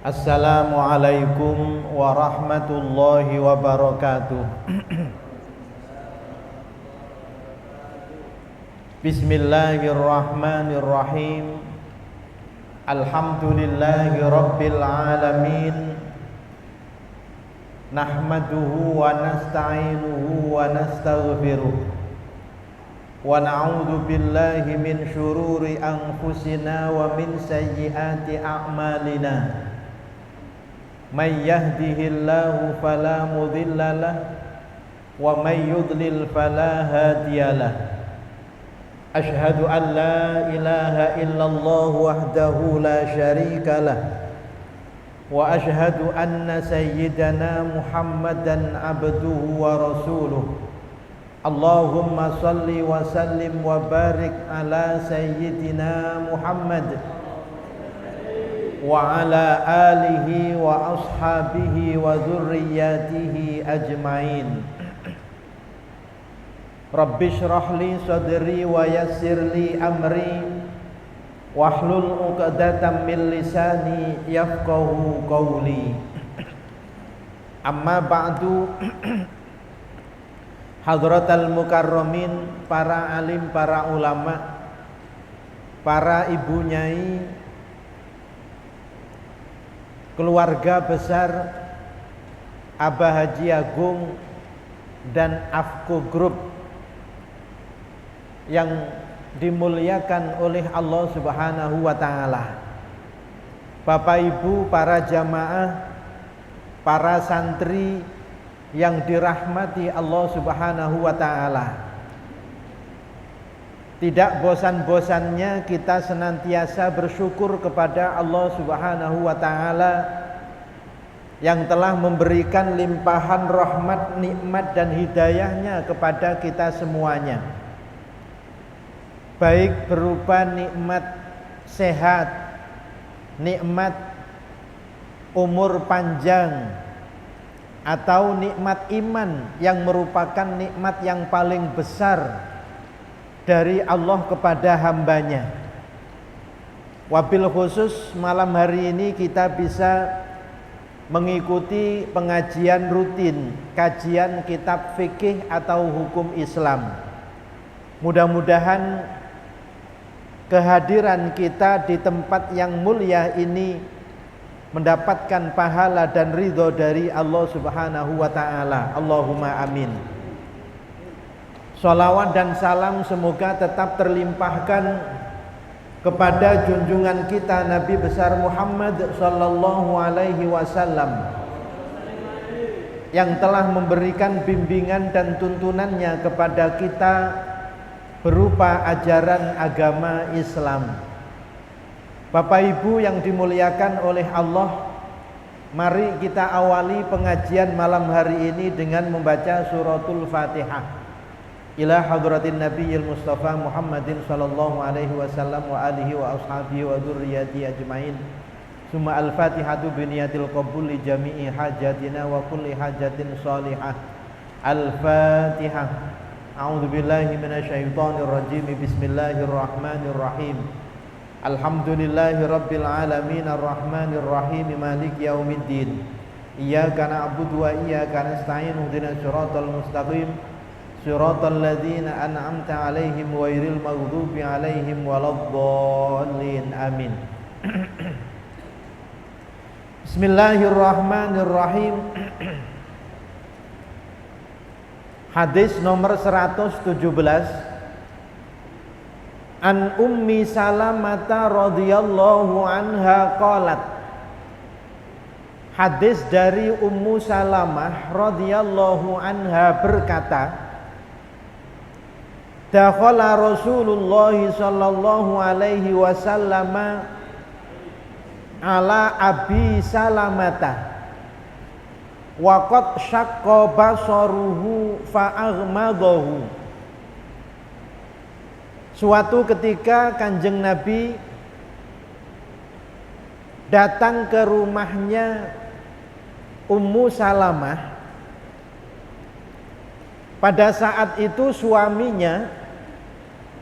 Assalamualaikum warahmatullahi wabarakatuh. Bismillahirrahmanirrahim. Alhamdulillahi rabbil alamin. Nahmaduhu wa nasta'inuhu wa nastaghfiruh. Wa na'udzu billahi min syururi anfusina wa min sayyiati a'malina. May yahdihillahu fala mudilla lahu wa may yudlil fala hadiyalah. Ashhadu an la ilaha illallah wahdahu la syarika lah wa ashhadu anna sayyidana Muhammadan abduhu wa rasuluh. Allahumma salli wa sallim wa barik ala sayyidina Muhammad wa ala alihi wa ashabihi wa dzurriyyatihi ajmain. Rabbi shrah li sadri wa yassir li amri wahlul 'uqdatam min lisani yafqahu qawli. Amma ba'du. Hadratal mukarramin, para alim, para ulama, para ibu nyai, keluarga besar Abah Haji Agung dan Afko Group yang dimuliakan oleh Allah Subhanahu wa taala. Bapak Ibu, para jamaah, para santri yang dirahmati Allah Subhanahu wa taala. Tidak bosan-bosannya kita senantiasa bersyukur kepada Allah Subhanahu wa taala yang telah memberikan limpahan rahmat, nikmat dan hidayahnya kepada kita semuanya. Baik berupa nikmat sehat, nikmat umur panjang, atau nikmat iman yang merupakan nikmat yang paling besar dari Allah kepada hambanya. Wabil khusus malam hari ini kita bisa mengikuti pengajian rutin, kajian kitab fikih atau hukum Islam. Mudah-mudahan kehadiran kita di tempat yang mulia ini mendapatkan pahala dan ridho dari Allah Subhanahu wa ta'ala. Allahumma amin. Sholawat dan salam semoga tetap terlimpahkan kepada junjungan kita Nabi besar Muhammad sallallahu alaihi wasallam yang telah memberikan bimbingan dan tuntunannya kepada kita berupa ajaran agama Islam. Bapak Ibu yang dimuliakan oleh Allah, mari kita awali pengajian malam hari ini dengan membaca suratul Fatihah. Ila hadratin Nabiyil Mustafa Muhammadin sallallahu alaihi wasallam wa alihi wa ashabihi wa dzurriyyati ajmain. Summa al-Fatihatu bi niyatil qabul li jami'i hajatina wa kulli hajatin shalihah. Al-Fatihah. A'udzu billahi minasyaitonir rajim. Bismillahirrahmanirrahim. Alhamdulillahi rabbil alamin arrahmanir rahim maliki yaumiddin. Iyyaka na'budu wa iyyaka nasta'in ihdinas siratal mustaqim siratal ladzina an'amta 'alaihim ghairil maghdubi 'alaihim waladdallin. Amin. Bismillahirrahmanirrahim. Hadis nomor 117. An Ummi Salamata radhiyallahu anha qalat. Hadis dari Ummu Salamah radhiyallahu anha berkata, dakhala Rasulullah sallallahu alaihi wasallam ala Abi Salamata wa qad syaqqa basaruhu fa aghmadahu. Suatu ketika Kanjeng Nabi datang ke rumahnya Ummu Salamah. Pada saat itu suaminya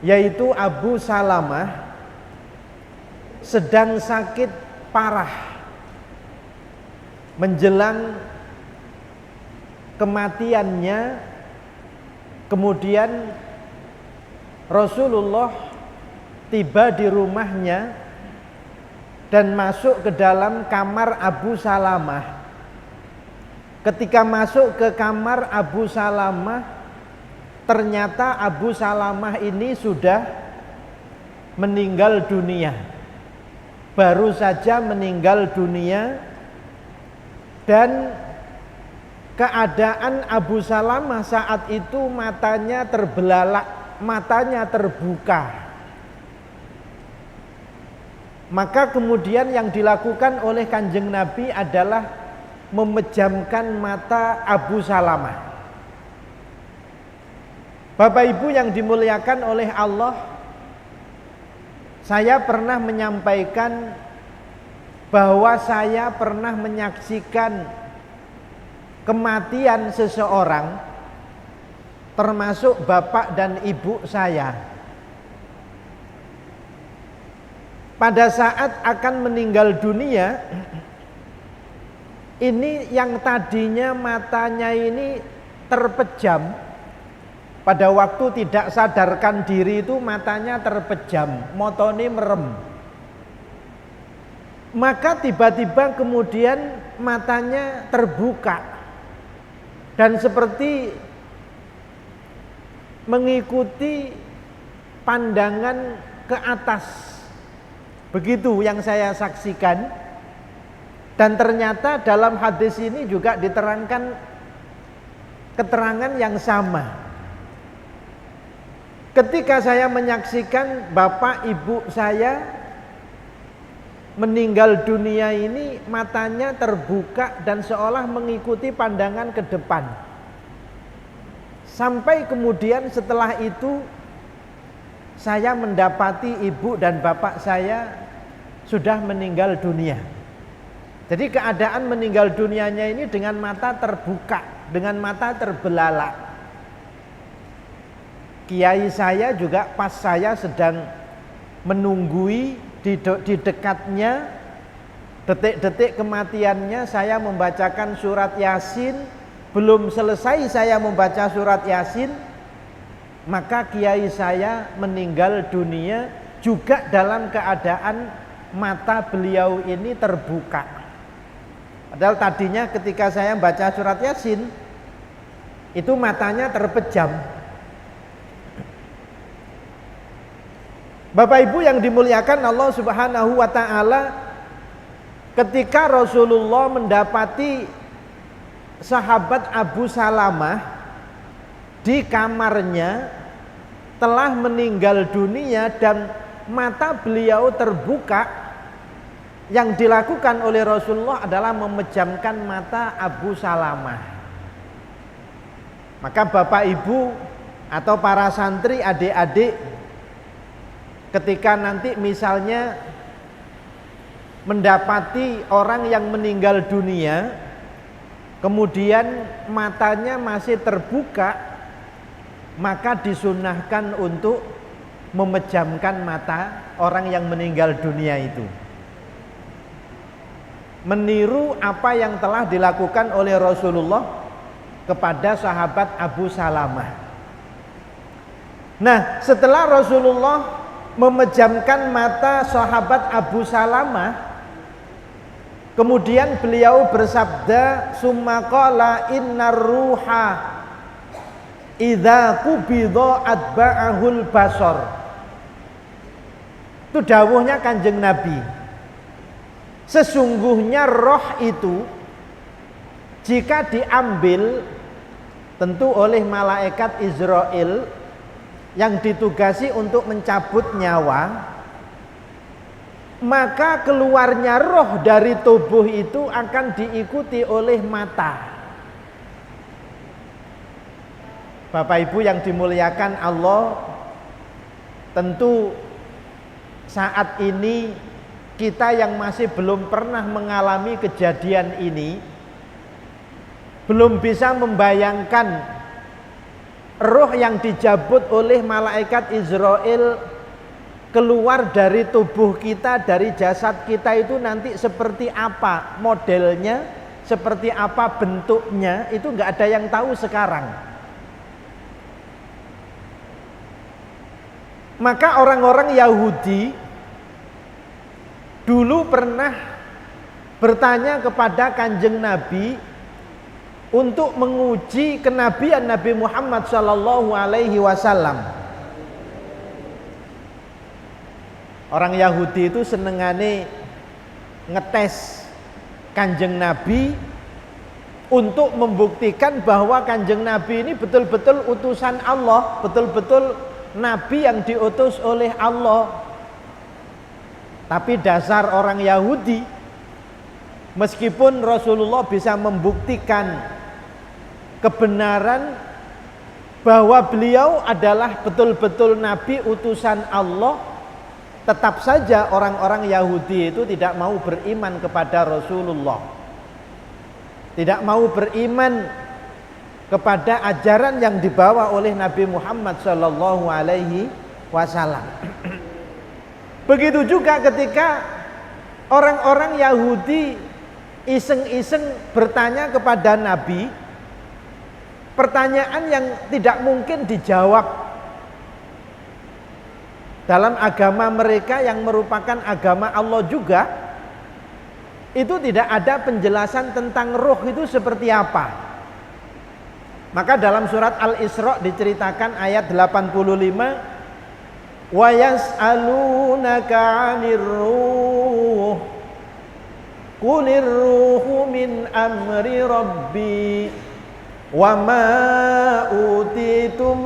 yaitu Abu Salamah sedang sakit parah. menjelang kematiannya, kemudian Rasulullah tiba di rumahnya dan masuk ke dalam kamar Abu Salamah. Ketika masuk ke kamar Abu Salamah, ternyata Abu Salamah ini sudah meninggal dunia. Baru saja meninggal dunia, dan keadaan Abu Salamah saat itu matanya terbelalak, matanya terbuka. Maka kemudian yang dilakukan oleh Kanjeng Nabi adalah memejamkan mata Abu Salamah. Bapak Ibu yang dimuliakan oleh Allah, saya pernah menyampaikan bahwa saya pernah menyaksikan kematian seseorang, termasuk bapak dan ibu saya. Pada saat akan meninggal dunia, ini yang tadinya matanya ini terpejam, pada waktu tidak sadarkan diri itu matanya terpejam, motone merem. Maka tiba-tiba kemudian matanya terbuka dan seperti mengikuti pandangan ke atas. Begitu yang saya saksikan. Dan ternyata dalam hadis ini juga diterangkan keterangan yang sama. Ketika saya menyaksikan bapak ibu saya meninggal dunia ini, matanya terbuka dan seolah mengikuti pandangan ke depan. Sampai kemudian setelah itu saya mendapati ibu dan bapak saya sudah meninggal dunia. Jadi keadaan meninggal dunianya ini dengan mata terbuka, dengan mata terbelalak. Kiai saya juga pas saya sedang menunggui di dekatnya, detik-detik kematiannya, saya membacakan surat Yasin. Belum selesai saya membaca surat Yasin, maka kiai saya meninggal dunia juga dalam keadaan mata beliau ini terbuka. Padahal tadinya ketika saya baca surat Yasin, itu matanya terpejam. Bapak Ibu yang dimuliakan Allah Subhanahu wa ta'ala, ketika Rasulullah mendapati sahabat Abu Salamah di kamarnya telah meninggal dunia dan mata beliau terbuka, yang dilakukan oleh Rasulullah adalah memejamkan mata Abu Salamah. Maka Bapak Ibu atau para santri, adik-adik, ketika nanti misalnya mendapati orang yang meninggal dunia, kemudian matanya masih terbuka, maka disunahkan untuk memejamkan mata orang yang meninggal dunia itu, meniru apa yang telah dilakukan oleh Rasulullah kepada sahabat Abu Salamah. Nah, setelah Rasulullah memejamkan mata sahabat Abu Salamah, kemudian beliau bersabda, "Summa qala innar ruha idza qubidha atba'ahul basar." Itu dawuhnya Kanjeng Nabi. Sesungguhnya roh itu jika diambil tentu oleh malaikat Israel yang ditugasi untuk mencabut nyawa, maka keluarnya roh dari tubuh itu akan diikuti oleh mata. Bapak Ibu yang dimuliakan Allah, tentu saat ini kita yang masih belum pernah mengalami kejadian ini belum bisa membayangkan roh yang dicabut oleh malaikat Israel keluar dari tubuh kita, dari jasad kita itu nanti seperti apa modelnya, seperti apa bentuknya, itu nggak ada yang tahu sekarang. Maka orang-orang Yahudi dulu pernah bertanya kepada Kanjeng Nabi untuk menguji kenabian Nabi Muhammad sallallahu alaihi wasallam. Orang Yahudi itu senengane ngetes Kanjeng Nabi untuk membuktikan bahwa Kanjeng Nabi ini betul-betul utusan Allah, betul-betul Nabi yang diutus oleh Allah. Tapi dasar orang Yahudi, meskipun Rasulullah bisa membuktikan kebenaran bahwa beliau adalah betul-betul Nabi utusan Allah, tetap saja orang-orang Yahudi itu tidak mau beriman kepada Rasulullah, tidak mau beriman kepada ajaran yang dibawa oleh Nabi Muhammad sallallahu alaihi wasallam. Begitu juga ketika orang-orang Yahudi iseng-iseng bertanya kepada Nabi pertanyaan yang tidak mungkin dijawab dalam agama mereka yang merupakan agama Allah juga. Itu tidak ada penjelasan tentang roh itu seperti apa. Maka dalam surat Al-Isra diceritakan ayat 85, wa yas'alunaka 'anir ruh qulir ruhu min amri rabbi wa ma utitum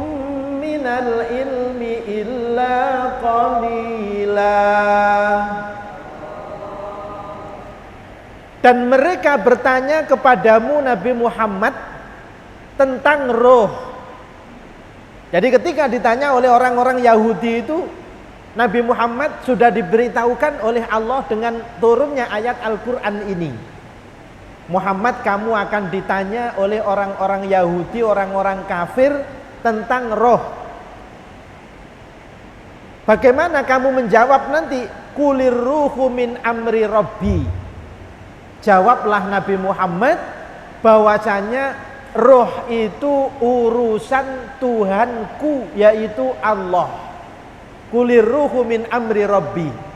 minal ilmi illa qalila. Dan mereka bertanya kepadamu Nabi Muhammad tentang roh. Jadi ketika ditanya oleh orang-orang Yahudi itu, Nabi Muhammad sudah diberitahukan oleh Allah dengan turunnya ayat Al-Quran ini. Muhammad, kamu akan ditanya oleh orang-orang Yahudi, orang-orang kafir tentang roh. Bagaimana kamu menjawab nanti? Kulir ruhu min amri rabbi. Jawablah Nabi Muhammad bahwasanya roh itu urusan Tuhanku, yaitu Allah. Kulir ruhu min amri rabbi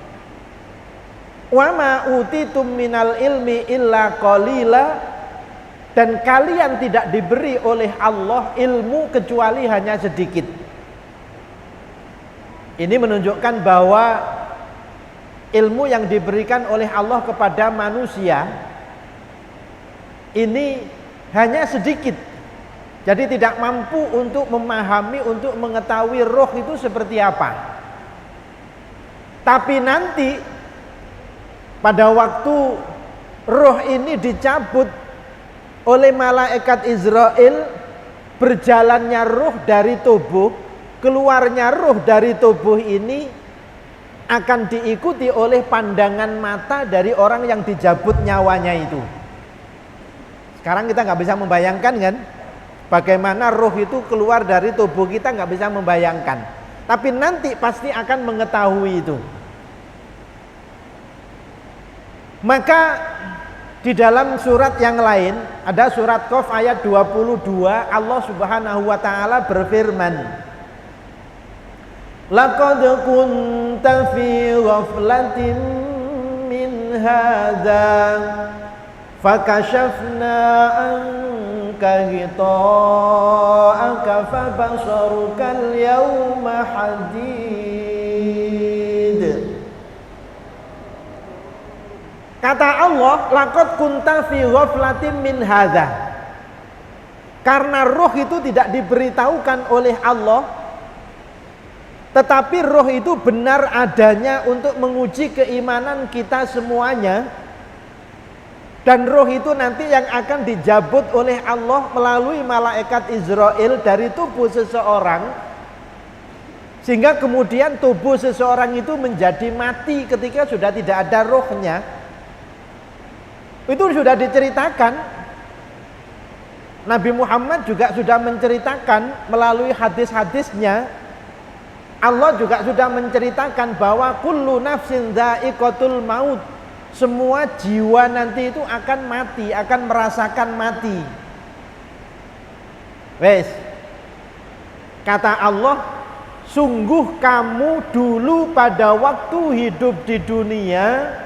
wa ma utitum minal ilmi illa qalila. Dan kalian tidak diberi oleh Allah ilmu kecuali hanya sedikit. Ini menunjukkan bahwa ilmu yang diberikan oleh Allah kepada manusia ini hanya sedikit. Jadi tidak mampu untuk memahami, untuk mengetahui roh itu seperti apa. Tapi nanti pada waktu roh ini dicabut oleh malaikat Israel, berjalannya roh dari tubuh, keluarnya roh dari tubuh ini akan diikuti oleh pandangan mata dari orang yang dicabut nyawanya itu. Sekarang kita nggak bisa membayangkan kan, bagaimana roh itu keluar dari tubuh kita, nggak bisa membayangkan. Tapi nanti pasti akan mengetahui itu. Maka di dalam surat yang lain, ada surat Qaf ayat 22, Allah Subhanahu wa taala berfirman, laqad kunta fi ghaflatin min hadza fakashafna anka ghita'aka fabasaruka al-yawma hadid. Kata Allah, laqad kunta fi ghaflatin min hadza. Karena roh itu tidak diberitahukan oleh Allah, tetapi roh itu benar adanya untuk menguji keimanan kita semuanya. Dan roh itu nanti yang akan dijabut oleh Allah melalui malaikat Israel dari tubuh seseorang, sehingga kemudian tubuh seseorang itu menjadi mati ketika sudah tidak ada rohnya. Itu sudah diceritakan. Nabi Muhammad juga sudah menceritakan melalui hadis-hadisnya. Allah juga sudah menceritakan bahwa kullu nafsin dha'iqatul maut. Semua jiwa nanti itu akan mati, akan merasakan mati. Wes, kata Allah, sungguh kamu dulu pada waktu hidup di dunia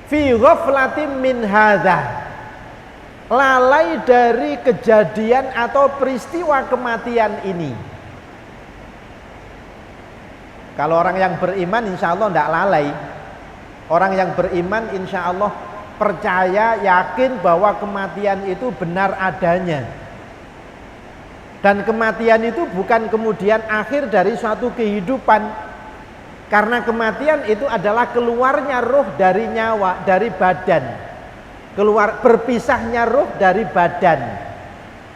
fi ghaflatin min hadza, lalai dari kejadian atau peristiwa kematian ini. Kalau orang yang beriman insya Allah tidak lalai. Orang yang beriman insya Allah percaya, yakin bahwa kematian itu benar adanya. Dan kematian itu bukan kemudian akhir dari suatu kehidupan. Karena kematian itu adalah keluarnya ruh dari nyawa, dari badan. Berpisahnya ruh dari badan.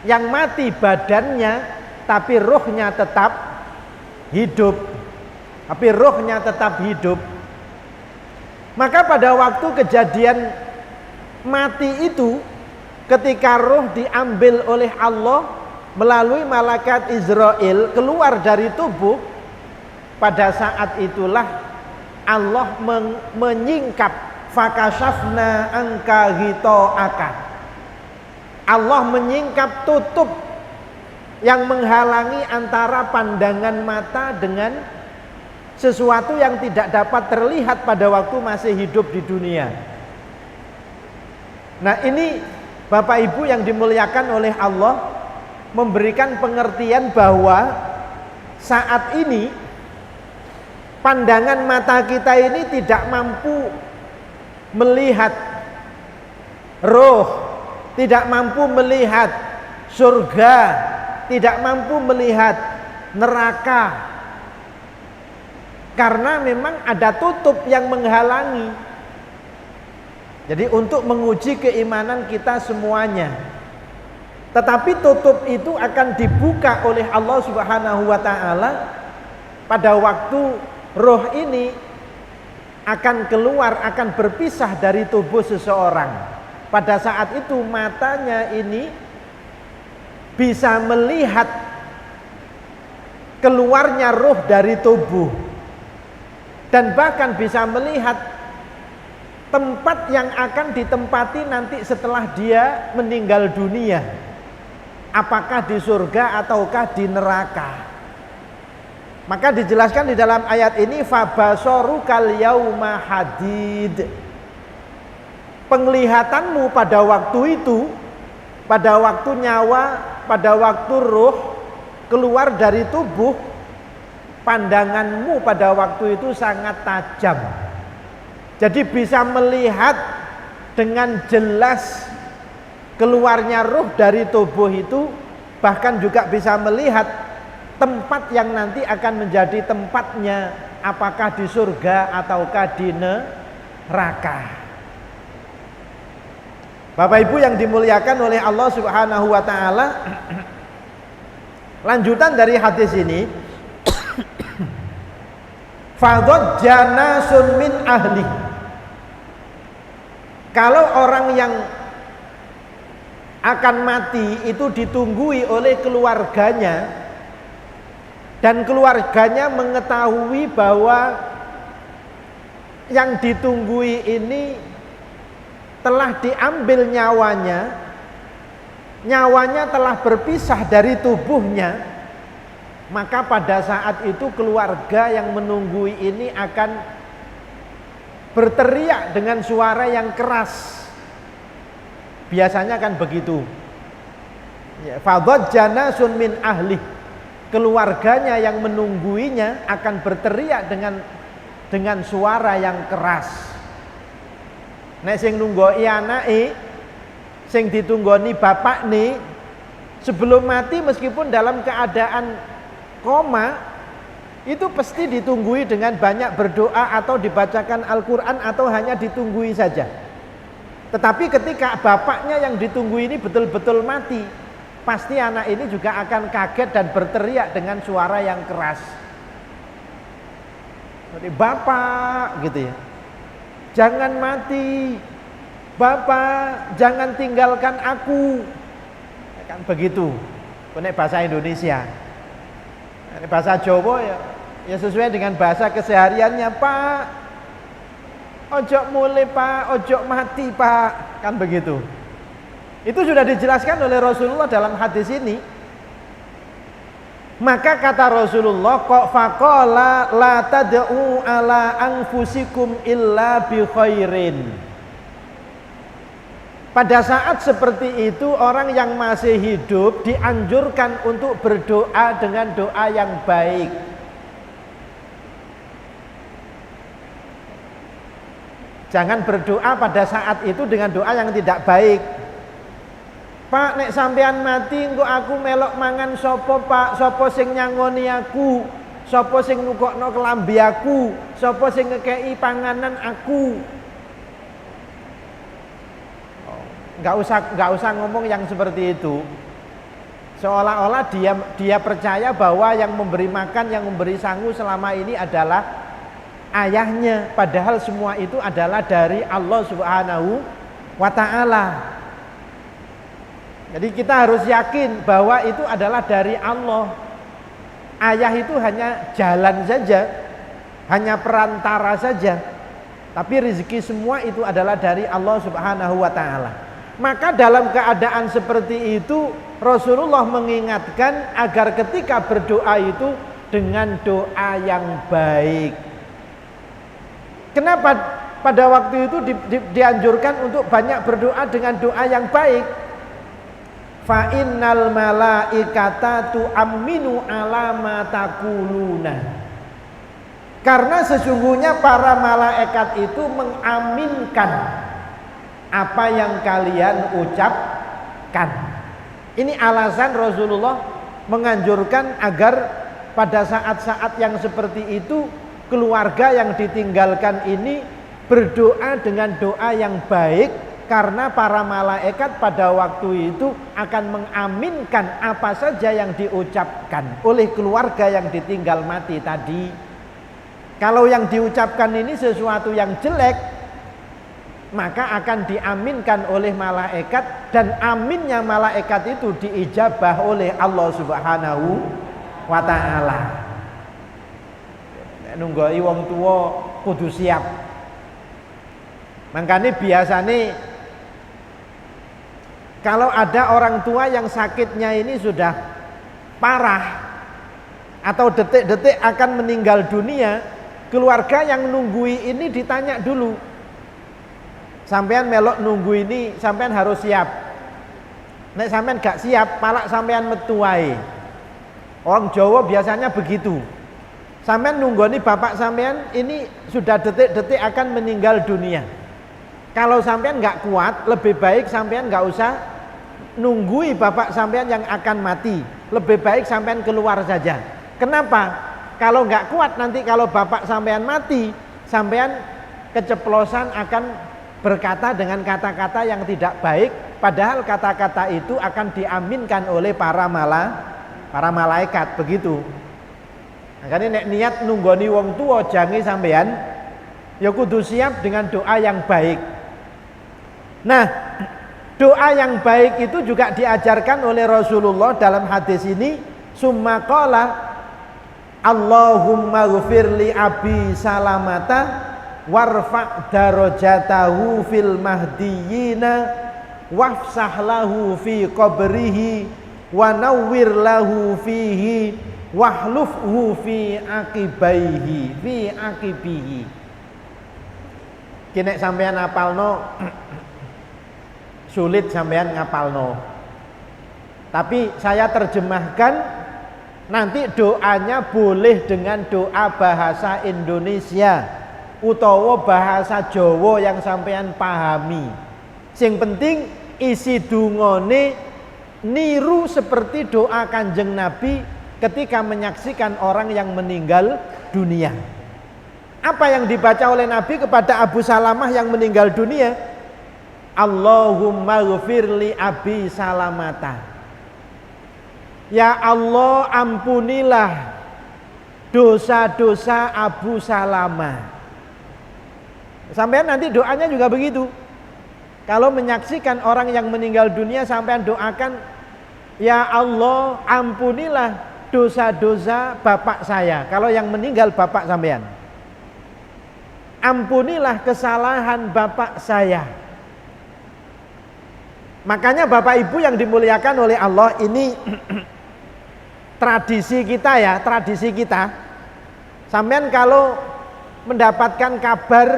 Yang mati badannya, tapi ruhnya tetap hidup. Tapi ruhnya tetap hidup. Maka pada waktu kejadian mati itu, ketika ruh diambil oleh Allah melalui malaikat Israel keluar dari tubuh, pada saat itulah Allah menyingkap fakashafna anka ghita'aka. Allah menyingkap tutup yang menghalangi antara pandangan mata dengan sesuatu yang tidak dapat terlihat pada waktu masih hidup di dunia. Nah, ini Bapak Ibu yang dimuliakan oleh Allah memberikan pengertian bahwa saat ini pandangan mata kita ini tidak mampu melihat roh, tidak mampu melihat surga, tidak mampu melihat neraka. Karena memang ada tutup yang menghalangi. Jadi untuk menguji keimanan kita semuanya. Tetapi tutup itu akan dibuka oleh Allah Subhanahu wa taala pada waktu roh ini akan keluar, akan berpisah dari tubuh seseorang. Pada saat itu matanya ini bisa melihat keluarnya roh dari tubuh. Dan bahkan bisa melihat tempat yang akan ditempati nanti setelah dia meninggal dunia. Apakah di surga ataukah di neraka. Maka dijelaskan di dalam ayat ini fabasoru kal yauma hadid. Penglihatanmu pada waktu itu, pada waktu nyawa, pada waktu ruh keluar dari tubuh, pandanganmu pada waktu itu sangat tajam. Jadi bisa melihat dengan jelas keluarnya ruh dari tubuh itu, bahkan juga bisa melihat tempat yang nanti akan menjadi tempatnya, apakah di surga ataukah di neraka. Bapak Ibu yang dimuliakan oleh Allah Subhanahu wa taala, lanjutan dari hadis ini, fadhajjana sun min ahli. Kalau orang yang akan mati itu ditunggui oleh keluarganya, dan keluarganya mengetahui bahwa yang ditunggui ini telah diambil nyawanya, nyawanya telah berpisah dari tubuhnya, maka pada saat itu keluarga yang menunggui ini akan berteriak dengan suara yang keras. Biasanya kan begitu. Fadhajjana sun min ahli. Keluarganya yang menungguinya akan berteriak dengan suara yang keras. Nek sing nunggoi anake, sing ditunggoni bapak nih, sebelum mati meskipun dalam keadaan koma, itu pasti ditunggui dengan banyak berdoa atau dibacakan Al-Quran atau hanya ditunggui saja. Tetapi ketika bapaknya yang ditunggu ini betul-betul mati, pasti anak ini juga akan kaget dan berteriak dengan suara yang keras. Jadi, "Bapak," gitu ya, "jangan mati. Bapak, jangan tinggalkan aku." Kan begitu. Ini bahasa Indonesia. Ini bahasa Jawa ya sesuai dengan bahasa kesehariannya, "Pak, Ojo mulai Pak, ojo mati Pak, kan begitu. Itu sudah dijelaskan oleh Rasulullah dalam hadis ini. Maka kata Rasulullah, kok faqala la tad'u ala anfusikum illa bi khairin. Pada saat seperti itu orang yang masih hidup dianjurkan untuk berdoa dengan doa yang baik. Jangan berdoa pada saat itu dengan doa yang tidak baik. Pak, nek sampean mati engko aku melok mangan sapa Pak? Sapa sing nyangoni aku? Sapa sing nukokno kelambi aku? Sapa sing ngekeki panganan aku? Enggak usah ngomong yang seperti itu. Seolah-olah dia percaya bahwa yang memberi makan, yang memberi sangu selama ini adalah ayahnya, padahal semua itu adalah dari Allah Subhanahu wa ta'ala. Jadi kita harus yakin bahwa itu adalah dari Allah. Ayah itu hanya jalan saja, hanya perantara saja, tapi rezeki semua itu adalah dari Allah Subhanahu wa ta'ala. Maka dalam keadaan seperti itu Rasulullah mengingatkan agar ketika berdoa itu dengan doa yang baik. Kenapa pada waktu itu dianjurkan untuk banyak berdoa dengan doa yang baik? Fa innal malaikata tu'minu ala ma taquluna. Karena sesungguhnya para malaikat itu mengaminkan apa yang kalian ucapkan. Ini alasan Rasulullah menganjurkan agar pada saat-saat yang seperti itu keluarga yang ditinggalkan ini berdoa dengan doa yang baik, karena para malaikat pada waktu itu akan mengaminkan apa saja yang diucapkan oleh keluarga yang ditinggal mati tadi. Kalau yang diucapkan ini sesuatu yang jelek, maka akan diaminkan oleh malaikat, dan aminnya malaikat itu diijabah oleh Allah Subhanahu wa ta'ala. Nunggoi wong tua kudu siap. Makanya biasanya kalau ada orang tua yang sakitnya ini sudah parah atau detik-detik akan meninggal dunia, keluarga yang nunggui ini ditanya dulu, sampean melok nunggu ini, sampean harus siap. Nek sampean gak siap, palak sampean metuai. Orang Jawa biasanya begitu. Sampean nunggoni bapak sampean ini sudah detik-detik akan meninggal dunia. Kalau sampean nggak kuat, lebih baik sampean nggak usah nunggui bapak sampean yang akan mati. Lebih baik sampean keluar saja. Kenapa? Kalau nggak kuat nanti kalau bapak sampean mati, sampean keceplosan akan berkata dengan kata-kata yang tidak baik. Padahal kata-kata itu akan diaminkan oleh para malaikat, begitu. Makanya nek niat nunggoni wong tua jangi sampean, ya kudu siap dengan doa yang baik. Nah, doa yang baik itu juga diajarkan oleh Rasulullah dalam hadis ini. Summa qala Allahumma ghfir li abi salamata warfa' darajatahu fil mahdiyina wafsah lahu fi qabrihi wa nawwir lahu fihi wahlufhu fi aqibihi. Kene sampean ngapalno sulit sampean ngapalno. Tapi saya terjemahkan, nanti doanya boleh dengan doa bahasa Indonesia utawa bahasa Jawa yang sampean pahami. Sing penting isi dungane niru seperti doa Kanjeng Nabi ketika menyaksikan orang yang meninggal dunia. Apa yang dibaca oleh Nabi kepada Abu Salamah yang meninggal dunia? Allahumma ghfir li abi salamata. Ya Allah, ampunilah dosa-dosa Abu Salamah. Sampean nanti doanya juga begitu. Kalau menyaksikan orang yang meninggal dunia, sampean doakan, ya Allah, ampunilah dosa-dosa bapak saya. Kalau yang meninggal bapak sampean. ampunilah kesalahan bapak saya. Makanya Bapak Ibu yang dimuliakan oleh Allah, ini tradisi kita ya, tradisi kita. Sampean kalau mendapatkan kabar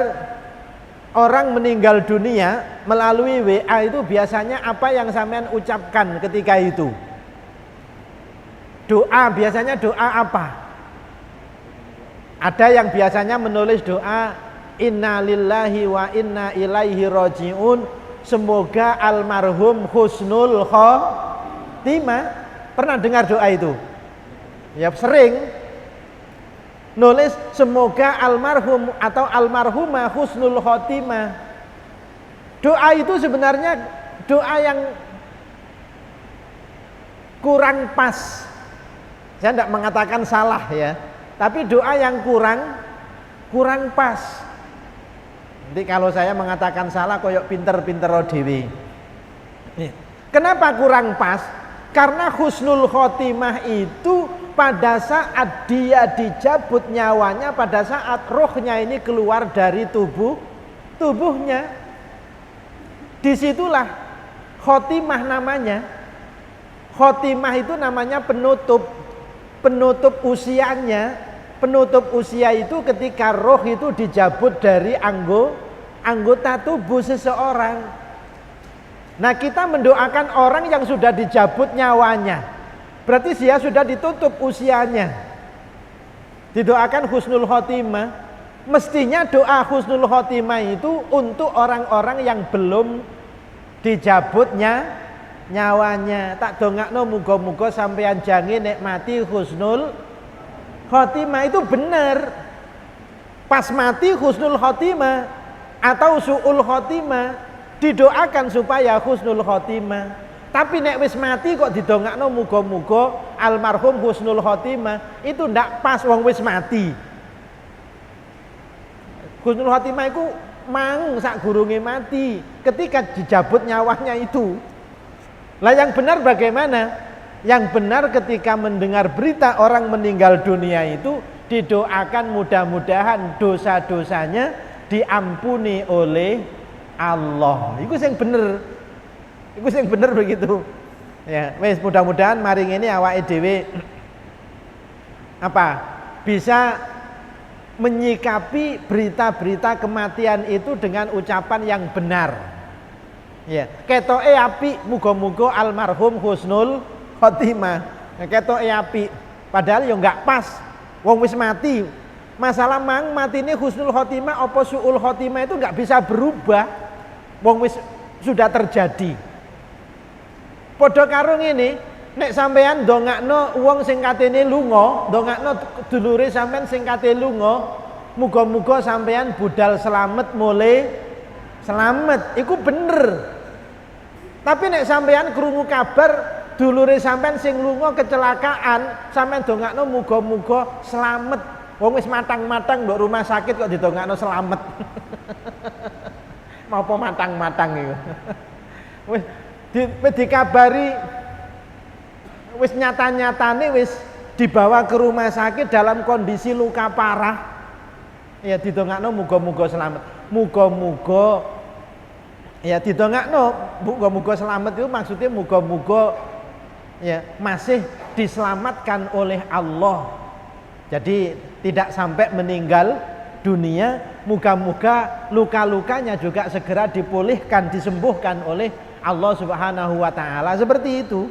orang meninggal dunia melalui WA itu biasanya apa yang sampean ucapkan ketika itu? Doa, biasanya doa apa? Ada yang biasanya menulis doa inna lillahi wa inna ilaihi rajiun, semoga almarhum husnul khotimah. Pernah dengar doa itu? Ya sering. Nulis semoga almarhum atau almarhumah husnul khotimah. Doa itu sebenarnya doa yang kurang pas. Saya tidak mengatakan salah ya, tapi doa yang kurang pas. Nanti kalau saya mengatakan salah koyok pinter-pinter dewe. Kenapa kurang pas? Karena husnul khotimah itu pada saat dia dicabut nyawanya, pada saat rohnya ini keluar dari tubuhnya, disitulah khotimah namanya. Khotimah itu namanya penutup usianya. Penutup usia itu ketika roh itu dicabut dari anggota tubuh seseorang. Nah, kita mendoakan orang yang sudah dicabut nyawanya, berarti dia sudah ditutup usianya. Didoakan husnul khotimah. Mestinya doa husnul khotimah itu untuk orang-orang yang belum dicabutnya nyawanya. Tak dongakno muga-muga sampeyan jange nikmati husnul khotimah. Itu benar. Pas mati husnul khotimah atau su'ul khotimah, didoakan supaya husnul khotimah. Tapi nek wis mati kok didongakno muga-muga almarhum husnul khotimah, itu ndak pas, wong wis mati. Husnul khotimah itu mang sak gurunge mati, ketika dicabut nyawanya itu. Lah yang benar bagaimana? Yang benar ketika mendengar berita orang meninggal dunia itu didoakan mudah-mudahan dosa-dosanya diampuni oleh Allah. Itu yang bener. Itu yang bener begitu. Ya, wes mudah-mudahan maring ini awake dhewe bisa menyikapi berita-berita kematian itu dengan ucapan yang benar. Ya, ketoke apik, muga-muga almarhum husnul khotimah. Ketoke apik, padahal ya enggak pas. Wong wis mati. Masalah mang matine husnul khotimah apa suul khotimah itu enggak bisa berubah. Wong wis sudah terjadi. Padha karo ngene, nek sampean ndongakno wong sing katene lunga, ndongakno dulure sampean sing kate lunga, muga-muga sampean budal selamat mule selamat, iku bener. Tapi nek sampean krungu kabar dulure sampean sing lunga kecelakaan, sampean ndongakno muga-muga selamat. Wong wis matang-matang ndok rumah sakit kok didongakno selamat. Mau apa matang-matang itu. Wis dikabari wis nyata-nyatane wis dibawa ke rumah sakit dalam kondisi luka parah. Ya didongakno muga-muga selamat. Muga-muga ya didongakno muga-muga selamat itu maksudnya muga-muga ya masih diselamatkan oleh Allah. Jadi tidak sampai meninggal dunia, muga-muga luka-lukanya juga segera dipulihkan, disembuhkan oleh Allah Subhanahu wa taala. Seperti itu.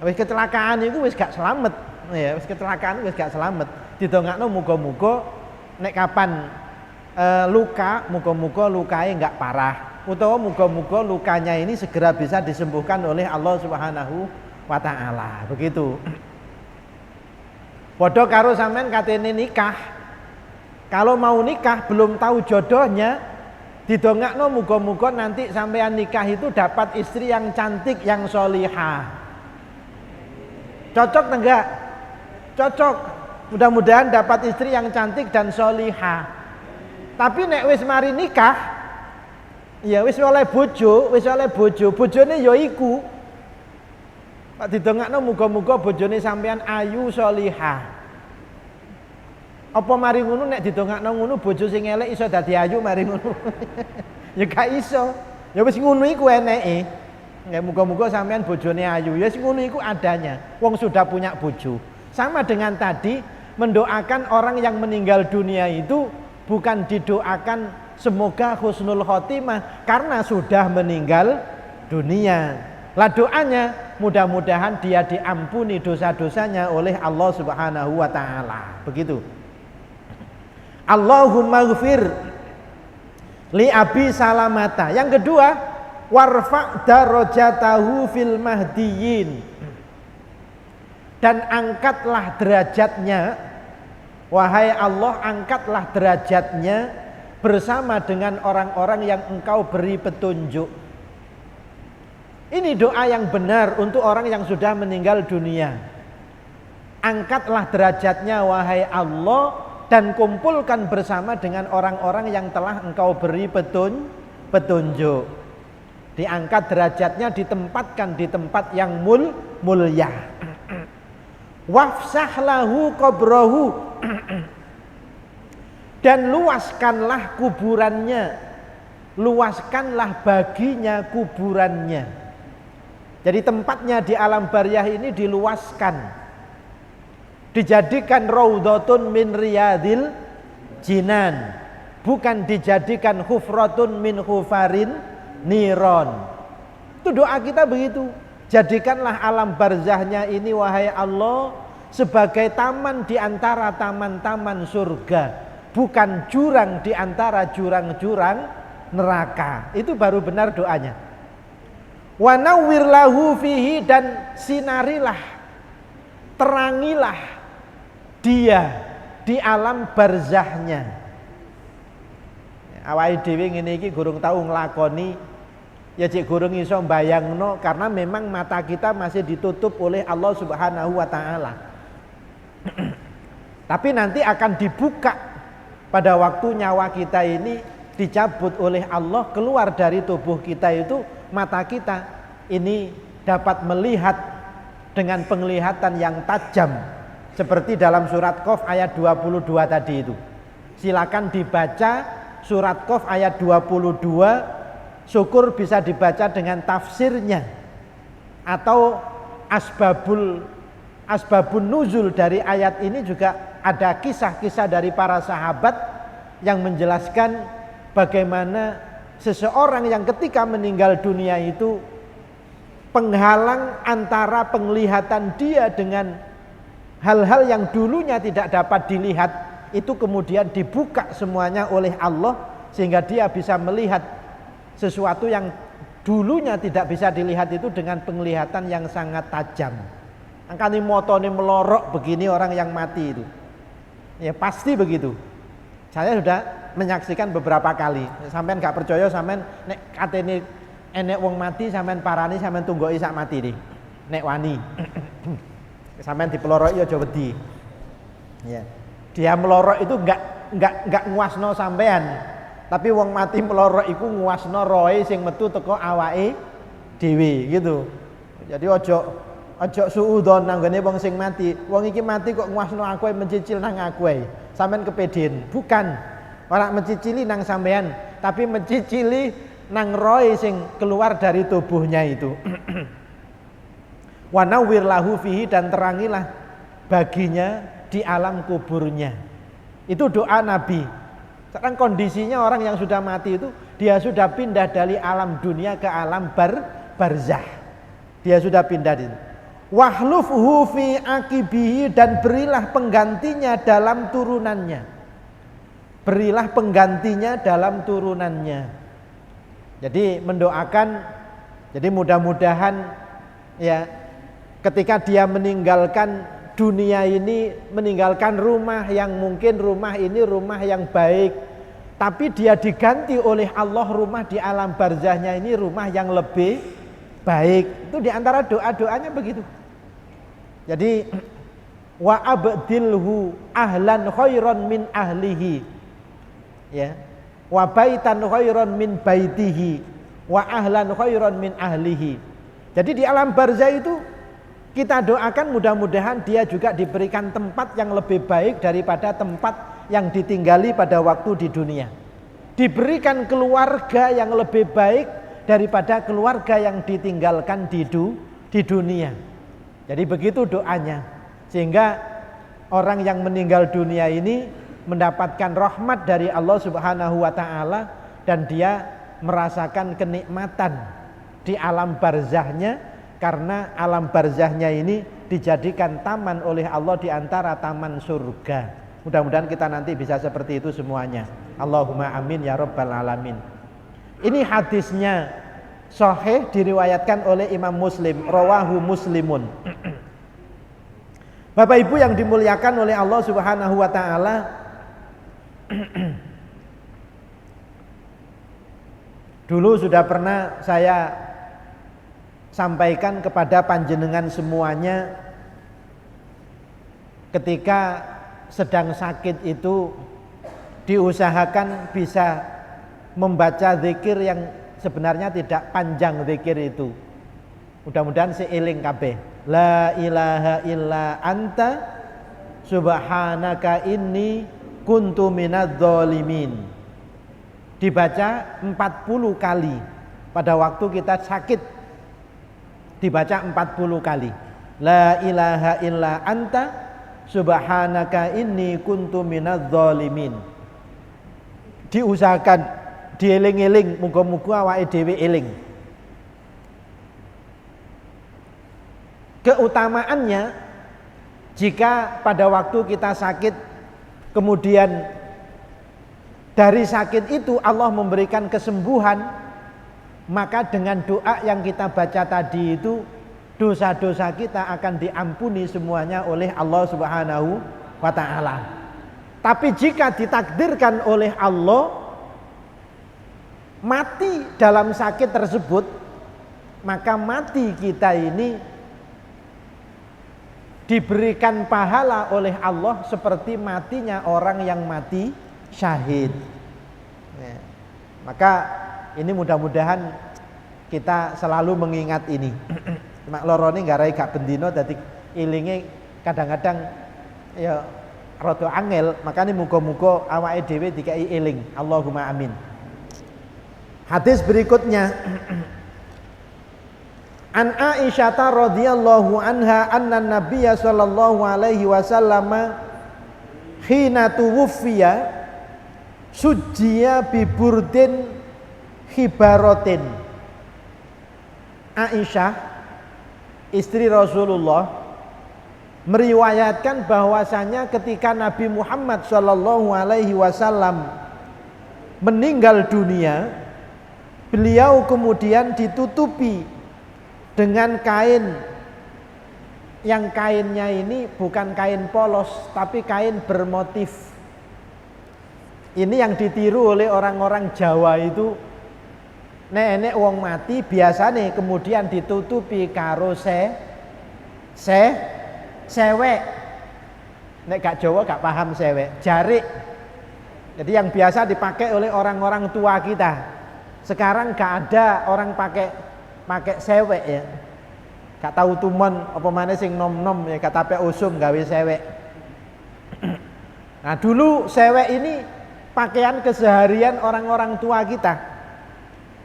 Wis kecelakaan itu wis gak selamat. Ya, wis kecelakaan wis gak selamat. Didongakno muga-muga nek kapan luka, muga-muga lukae enggak parah. Utawa muga-muga lukanya ini segera bisa disembuhkan oleh Allah Subhanahu wa taala. Begitu. Padha karo sampean katene nikah. Kalau mau nikah belum tahu jodohnya, didongakno muga-muga nanti sampean nikah itu dapat istri yang cantik, yang sholihah. Cocok enggak? Cocok. Mudah-mudahan dapat istri yang cantik dan sholihah. Tapi nek wis mari nikah, ya wis oleh bojo, bojone ya iku. Pak didongakno muga-muga bojone sampean ayu sholihah. Apa mari ngono nek didongakno ngono bojo sing elek iso dadi ayu mari ngono. Ya gak iso. Ya wis ngono iku eneke. Ya muga-muga sampean bojone ayu. Ya wis ngono iku adanya. Wong sudah punya bojo. Sama dengan tadi mendoakan orang yang meninggal dunia itu bukan didoakan semoga husnul khotimah karena sudah meninggal dunia. Lah doanya mudah-mudahan dia diampuni dosa-dosanya oleh Allah Subhanahu wa taala. Begitu. Allahumma ghfir li Abi Salamata. Yang kedua, warfa' darajatahu fil mahdiyin. Dan angkatlah derajatnya, wahai Allah, angkatlah derajatnya bersama dengan orang-orang yang engkau beri petunjuk. Ini doa yang benar untuk orang yang sudah meninggal dunia. Angkatlah derajatnya wahai Allah dan kumpulkan bersama dengan orang-orang yang telah engkau beri petunjuk. Diangkat derajatnya, ditempatkan di tempat yang mulia. Wafsah lahu qabrahu dan luaskanlah kuburannya, luaskanlah baginya kuburannya. Jadi tempatnya di alam barzah ini diluaskan, dijadikan raudhatun min riyadil jinan, bukan dijadikan hufratun min hufarin niron. Itu doa kita begitu. Jadikanlah alam barzahnya ini wahai Allah sebagai taman di antara taman-taman surga, bukan jurang di antara jurang-jurang neraka. Itu baru benar doanya. Wa nawwir lahu fihi, dan sinarilah, terangilah dia di alam barzahnya. Awake dhewe ngene iki gurung tau nglakoni, ya cek gurung iso mbayangno karena memang mata kita masih ditutup oleh Allah Subhanahu wa taala. Tapi nanti akan dibuka pada waktu nyawa kita ini dicabut oleh Allah, keluar dari tubuh kita itu, mata kita ini dapat melihat dengan penglihatan yang tajam seperti dalam surat Qaf ayat 22 tadi itu. Silakan dibaca surat Qaf ayat 22, syukur bisa dibaca dengan tafsirnya atau asbabun nuzul dari ayat ini. Juga ada kisah-kisah dari para sahabat yang menjelaskan bagaimana seseorang yang ketika meninggal dunia itu penghalang antara penglihatan dia dengan hal-hal yang dulunya tidak dapat dilihat itu kemudian dibuka semuanya oleh Allah sehingga dia bisa melihat sesuatu yang dulunya tidak bisa dilihat itu dengan penglihatan yang sangat tajam. Angkane motone melorok begini orang yang mati itu. Ya pasti begitu. Saya sudah menyaksikan beberapa kali. Sampean gak percaya, sampean nek katene enek wong mati sampean parani, sampean tunggoki sak mati nih. Nek wani. Sampean dipeloroki aja wedi. Ya. Dia melorok itu enggak nguasno sampean. Tapi wong mati melorok iku nguasno roe sing metu teko awake dhewe gitu. Jadi ojo suudzon nanggone wong sing mati. Wong iki mati kok nguasno aku mencicil nang aku. Sampean kepeden. Bukan. Ora mencicili nang sampean, tapi mencicili nang roe sing keluar dari tubuhnya itu. Wa nawwir lahu fihi, dan terangilah baginya di alam kuburnya. Itu doa Nabi. Sekarang kondisinya orang yang sudah mati itu dia sudah pindah dari alam dunia ke alam barzah. Dia sudah pindah itu. Wahlufhu fi akibihi, dan berilah penggantinya dalam turunannya. Berilah penggantinya dalam turunannya. Jadi mendoakan, jadi mudah-mudahan ya ketika dia meninggalkan dunia ini, meninggalkan rumah yang mungkin rumah ini rumah yang baik, tapi dia diganti oleh Allah rumah di alam barzahnya ini rumah yang lebih baik. Itu diantara doa-doanya begitu. Jadi wa abdilhu ahlan khairan min ahlihi, ya, wa baitan khairan min baitihi, wa ahlan khairan min ahlihi. Jadi di alam barzah itu Kita doakan mudah-mudahan dia juga diberikan tempat yang lebih baik daripada tempat yang ditinggali pada waktu di dunia. Diberikan keluarga yang lebih baik daripada keluarga yang ditinggalkan di dunia. Jadi begitu doanya. Sehingga orang yang meninggal dunia ini mendapatkan rahmat dari Allah Subhanahu wa taala dan dia merasakan kenikmatan di alam barzahnya, karena alam barzahnya ini dijadikan taman oleh Allah di antara taman surga. Mudah-mudahan kita nanti bisa seperti itu semuanya. Allahumma amin ya rabbal alamin. Ini hadisnya sahih, diriwayatkan oleh Imam Muslim, rawahu Muslimun. Bapak Ibu yang dimuliakan oleh Allah Subhanahu wa taala, dulu sudah pernah saya sampaikan kepada panjenengan semuanya, ketika sedang sakit itu diusahakan bisa membaca zikir yang sebenarnya tidak panjang zikir itu. Mudah-mudahan seiling kabeh. La ilaha illa anta subhanaka inni kuntu minadz zalimin. Dibaca 40 kali pada waktu kita sakit. Dibaca 40 kali. La ilaha illa anta subhanaka inni kuntu minadz zalimin. Diusahakan dieling-eling, muga-muga awake dhewe eling. Keutamaannya, jika pada waktu kita sakit kemudian dari sakit itu Allah memberikan kesembuhan, maka dengan doa yang kita baca tadi itu dosa-dosa kita akan diampuni semuanya oleh Allah Subhanahu wa taala. Tapi jika ditakdirkan oleh Allah mati dalam sakit tersebut, maka mati kita ini diberikan pahala oleh Allah seperti matinya orang yang mati syahid. Ya. Maka ini mudah-mudahan kita selalu mengingat ini. Mak lorone garai gak bendino dadi ilinge kadang-kadang ya rada angel, makanya muga-muga awake dhewe dikai eling. Allahumma amin. Hadis berikutnya An Aisyah radhiyallahu anha anna Nabiyya sallallahu alaihi wasallam hina tuwfiya sujjiya bi burdin khibaratin. Aisyah istri Rasulullah meriwayatkan bahwasanya ketika Nabi Muhammad sallallahu alaihi wasallam meninggal dunia, beliau kemudian ditutupi dengan kain yang kainnya ini bukan kain polos tapi kain bermotif. Ini yang ditiru oleh orang-orang Jawa itu. Nek wong mati biasanya kemudian ditutupi karo sewek. Nek gak Jawa gak paham sewek, jarik. Jadi yang biasa dipakai oleh orang-orang tua kita. Sekarang gak ada orang pakai sewek ya. Gak tahu tumon apa maneh sing nom-nom ya katape usum gawe sewek. Nah, dulu sewek ini pakaian keseharian orang-orang tua kita.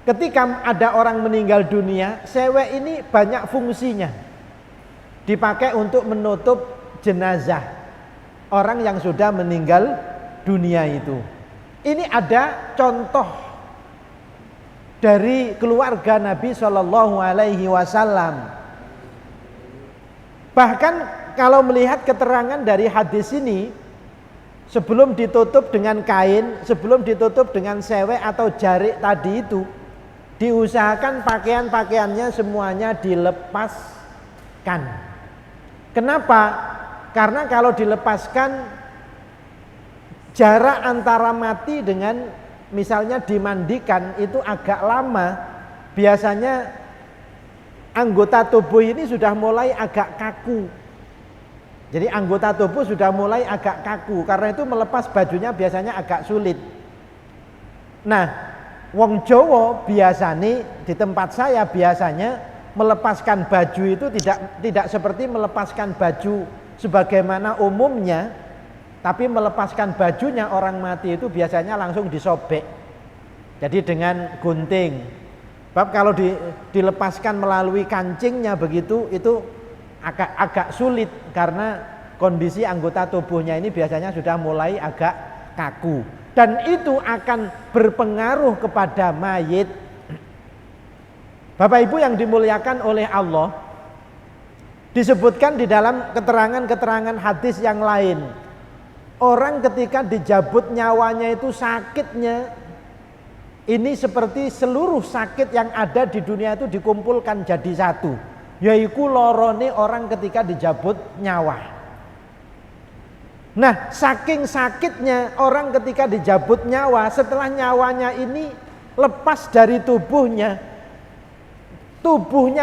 Ketika ada orang meninggal dunia, sewek ini banyak fungsinya. Dipakai untuk menutup jenazah orang yang sudah meninggal dunia itu. Ini ada contoh dari keluarga Nabi Shallallahu Alaihi Wasallam. Bahkan kalau melihat keterangan dari hadis ini, sebelum ditutup dengan kain, sebelum ditutup dengan sewek atau jarik tadi itu, diusahakan pakaian-pakaiannya semuanya dilepaskan. Kenapa? Karena kalau dilepaskan, jarak antara mati dengan misalnya dimandikan itu agak lama. Biasanya anggota tubuh ini sudah mulai agak kaku. Jadi anggota tubuh sudah mulai agak kaku, karena itu melepas bajunya biasanya agak sulit. Nah, wong Jawa biasanya di tempat saya biasanya melepaskan baju itu tidak seperti melepaskan baju sebagaimana umumnya, tapi melepaskan bajunya orang mati itu biasanya langsung disobek. Jadi dengan gunting. Sebab kalau dilepaskan melalui kancingnya begitu, itu agak sulit karena kondisi anggota tubuhnya ini biasanya sudah mulai agak kaku. Dan itu akan berpengaruh kepada mayit. Bapak Ibu yang dimuliakan oleh Allah, disebutkan di dalam keterangan-keterangan hadis yang lain, orang ketika dijabut nyawanya itu sakitnya ini seperti seluruh sakit yang ada di dunia itu dikumpulkan jadi satu, yaitu lorone orang ketika dijabut nyawa. Nah, saking sakitnya orang ketika dijabut nyawa, setelah nyawanya ini lepas dari tubuhnya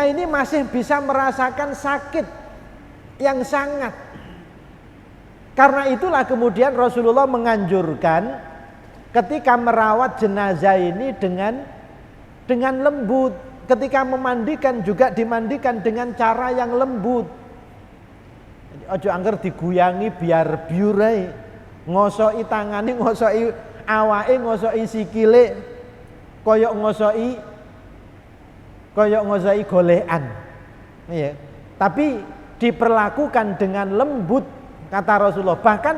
ini masih bisa merasakan sakit yang sangat. Karena itulah kemudian Rasulullah menganjurkan ketika merawat jenazah ini dengan lembut. Ketika memandikan juga dimandikan dengan cara yang lembut. Ojo angger diguyangi biar biurai, ngosoki tangane, ngosoki awake, ngosoki sikile, koyok ngosoki golekan. Iya. Tapi diperlakukan dengan lembut kata Rasulullah. Bahkan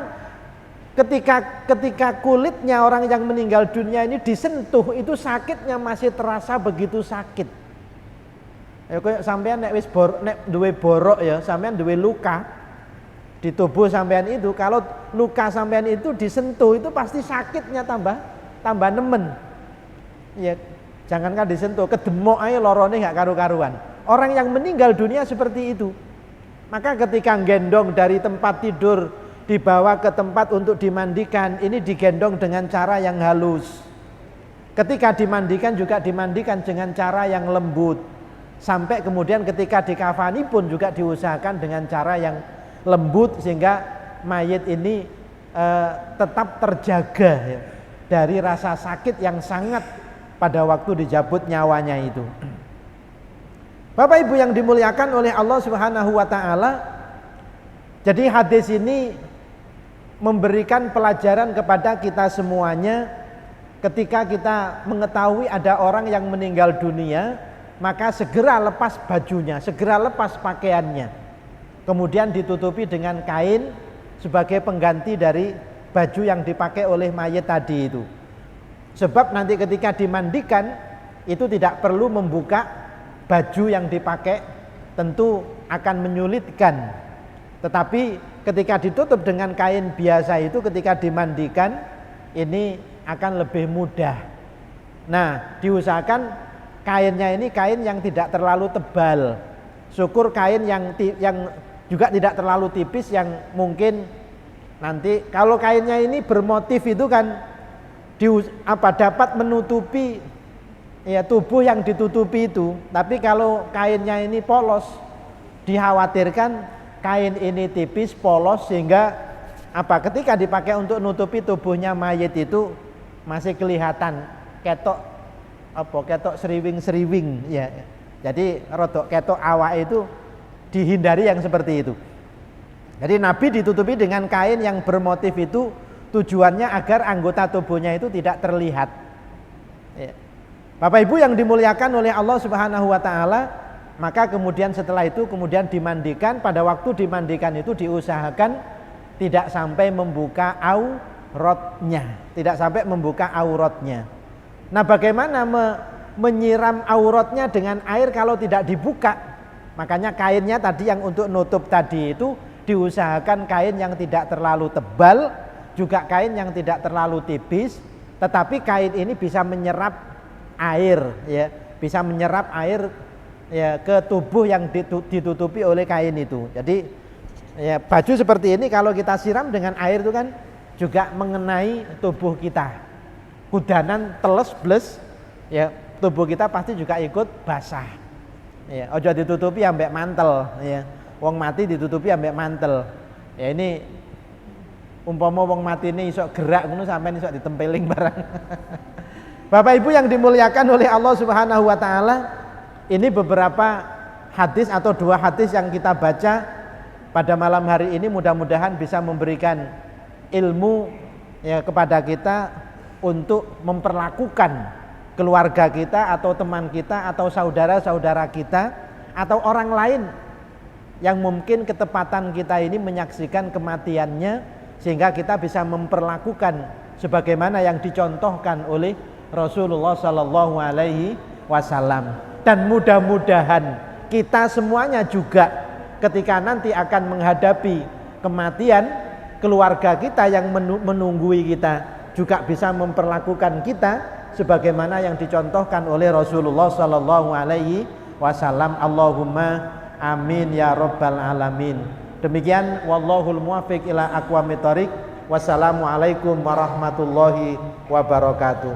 ketika kulitnya orang yang meninggal dunia ini disentuh, itu sakitnya masih terasa begitu sakit. Ya koyok sampean nek duwe borok ya, sampean duwe luka di tubuh sampean itu, kalau luka sampean itu disentuh itu pasti sakitnya tambah nemen. Ya, jangankan disentuh, kedemok aja lorone nggak karu-karuan. Orang yang meninggal dunia seperti itu. Maka ketika gendong dari tempat tidur dibawa ke tempat untuk dimandikan, ini digendong dengan cara yang halus. Ketika dimandikan juga dimandikan dengan cara yang lembut. Sampai kemudian ketika dikafani pun juga diusahakan dengan cara yang lembut sehingga mayit ini tetap terjaga ya, dari rasa sakit yang sangat pada waktu dijabut nyawanya itu. Bapak Ibu yang dimuliakan oleh Allah Subhanahu wa taala, jadi hadis ini memberikan pelajaran kepada kita semuanya. Ketika kita mengetahui ada orang yang meninggal dunia, maka segera lepas bajunya, segera lepas pakaiannya. Kemudian ditutupi dengan kain sebagai pengganti dari baju yang dipakai oleh mayit tadi itu. Sebab nanti ketika dimandikan itu tidak perlu membuka baju yang dipakai, tentu akan menyulitkan. Tetapi ketika ditutup dengan kain biasa itu, ketika dimandikan ini akan lebih mudah. Nah, diusahakan kainnya ini kain yang tidak terlalu tebal. Syukur kain yang juga tidak terlalu tipis, yang mungkin nanti kalau kainnya ini bermotif itu kan dapat menutupi ya tubuh yang ditutupi itu. Tapi kalau kainnya ini polos, dikhawatirkan kain ini tipis polos sehingga ketika dipakai untuk nutupi tubuhnya mayit itu masih kelihatan ketok seriwing ya. Jadi rodok ketok awak itu dihindari yang seperti itu. Jadi Nabi ditutupi dengan kain yang bermotif itu tujuannya agar anggota tubuhnya itu tidak terlihat. Ya. Bapak Ibu yang dimuliakan oleh Allah Subhanahu wa taala, maka kemudian setelah itu kemudian dimandikan. Pada waktu dimandikan itu diusahakan tidak sampai membuka auratnya, tidak sampai membuka auratnya. Nah, bagaimana menyiram auratnya dengan air kalau tidak dibuka? Makanya kainnya tadi yang untuk nutup tadi itu diusahakan kain yang tidak terlalu tebal, juga kain yang tidak terlalu tipis, tetapi kain ini bisa menyerap air ya, bisa menyerap air ya ke tubuh yang ditutupi oleh kain itu. Jadi ya baju seperti ini kalau kita siram dengan air itu kan juga mengenai tubuh kita. Kudanan teles bles ya, tubuh kita pasti juga ikut basah. Ya, ojo ditutupi ambek mantel ya. Wong mati ditutupi ambek mantel. Ya ini umpama wong mati ini iso gerak ngono sampean iso ditempeling barang. Bapak Ibu yang dimuliakan oleh Allah Subhanahu wa taala, ini beberapa hadis atau 2 hadis yang kita baca pada malam hari ini mudah-mudahan bisa memberikan ilmu ya kepada kita untuk memperlakukan keluarga kita atau teman kita atau saudara-saudara kita atau orang lain yang mungkin ketepatan kita ini menyaksikan kematiannya, sehingga kita bisa memperlakukan sebagaimana yang dicontohkan oleh Rasulullah Sallallahu Alaihi Wasallam. Dan mudah-mudahan kita semuanya juga ketika nanti akan menghadapi kematian, keluarga kita yang menunggui kita juga bisa memperlakukan kita sebagaimana yang dicontohkan oleh Rasulullah Sallallahu Alaihi Wasallam. Allahumma amin ya rabbal alamin. Demikian, wallahul muwaffiq ila aqwamit thoriq. Wassalamualaikum warahmatullahi wabarakatuh.